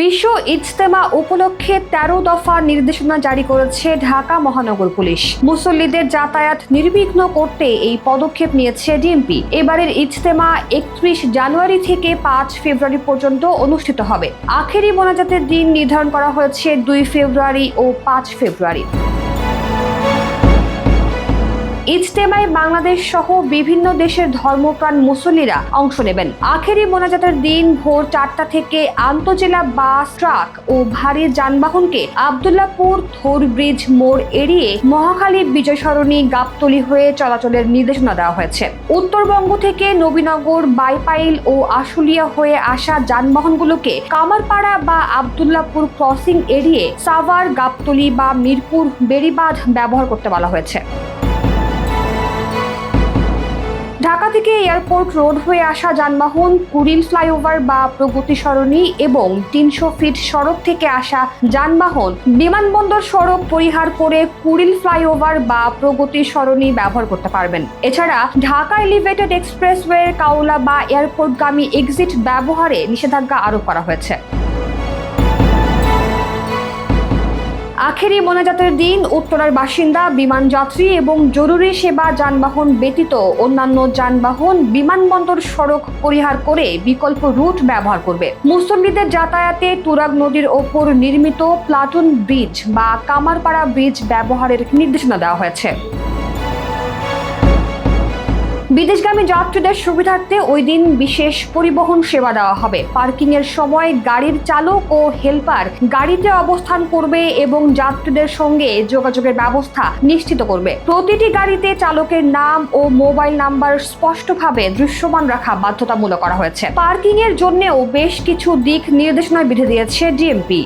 বিশ্ব ইজতেমা উপলক্ষে ১৩ দফা নির্দেশনা জারি করেছে ঢাকা মহানগর পুলিশ। মুসল্লিদের যাতায়াত নির্বিঘ্ন করতে এই পদক্ষেপ নিয়েছে ডিএমপি। এবারের ইজতেমা ৩১ জানুয়ারি থেকে ৫ ফেব্রুয়ারি পর্যন্ত অনুষ্ঠিত হবে। আখেরি মোনাজাতের দিন নির্ধারণ করা হয়েছে ২ ফেব্রুয়ারি ও ৫ ফেব্রুয়ারি। ইজতেমায় বাংলাদেশ সহ বিভিন্ন দেশের ধর্মপ্রাণ মুসল্লিরা অংশ নেবেন। আখেরি মোনাজাতের দিন ভোর ৪টা থেকে আন্তজেলা বাস, ট্রাক ও ভারী যানবাহনকে আব্দুল্লাহপুর থোর ব্রিজ মোড় এড়িয়ে মহাখালী বিজয় সরণি গাবতলী হয়ে চলাচলের নির্দেশনা দেওয়া হয়েছে। উত্তরবঙ্গ থেকে নবীনগর, বাইপাইল ও আশুলিয়া হয়ে আসা যানবাহনগুলোকে কামারপাড়া বা আব্দুল্লাহপুর ক্রসিং এড়িয়ে সাভার, গাবতলী বা মিরপুর বেড়িবাঁধ ব্যবহার করতে বলা হয়েছে। ঢাকা থেকে এয়ারপোর্ট রোড হয়ে আসা যানবাহন কুড়িল ফ্লাইওভার বা প্রগতি সরণি এবং ৩০০ ফিট সড়ক থেকে আসা যানবাহন বিমানবন্দর সড়ক পরিহার করে কুড়িল ফ্লাইওভার বা প্রগতি সরণি ব্যবহার করতে পারবেন। এছাড়া ঢাকা এলিভেটেড এক্সপ্রেসওয়ে, কাওলা বা এয়ারপোর্টগামী এক্সিট ব্যবহারে নিষেধাজ্ঞা আরোপ করা হয়েছে। আখেরি মোনাজাতের দিন উত্তরার বাসিন্দা, বিমান যাত্রী এবং জরুরি সেবা যানবাহন ব্যতীত অন্যান্য যানবাহন বিমানবন্দর সড়ক পরিহার করে বিকল্প রুট ব্যবহার করবে। মুসল্লিদের যাতায়াতে তুরাগ নদীর ওপর নির্মিত প্লাটুন ব্রিজ বা কামারপাড়া ব্রিজ ব্যবহারের নির্দেশনা দেওয়া হয়েছে। বিদেশগামী যাত্রীদের সুবিধার্থে ওই দিন বিশেষ পরিবহন সেবা দেওয়া হবে। পার্কিং এর সময় গাড়ির চালক ও হেলপার গাড়িতে অবস্থান করবে এবং যাত্রীদের সঙ্গে যোগাযোগের ব্যবস্থা নিশ্চিত করবে। প্রতিটি গাড়িতে চালকের নাম ও মোবাইল নাম্বার স্পষ্টভাবে দৃশ্যমান রাখা বাধ্যতামূলক করা হয়েছে। পার্কিং এর জন্যও বেশ কিছু দিক নির্দেশনা বেঁধে দিয়েছে ডিএমপি।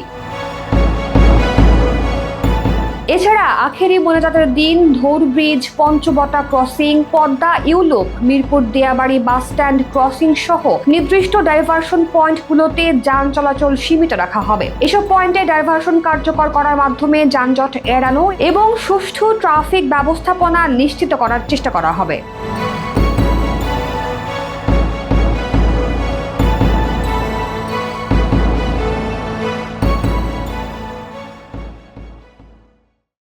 এছাড়া আখেরি মোনাজাতের দিন Dhour bridge, Panchabati crossing, Padma U loop, Mirpur Diabari bus stand crossing সহ নির্দিষ্ট ডাইভারশন পয়েন্টগুলোতে যান চলাচল সীমিত রাখা হবে। এসব পয়েন্টে ডাইভারশন কার্যকর করার মাধ্যমে যানজট এড়ানো এবং সুষ্ঠু ট্রাফিক ব্যবস্থাপনা নিশ্চিত করার চেষ্টা করা হবে।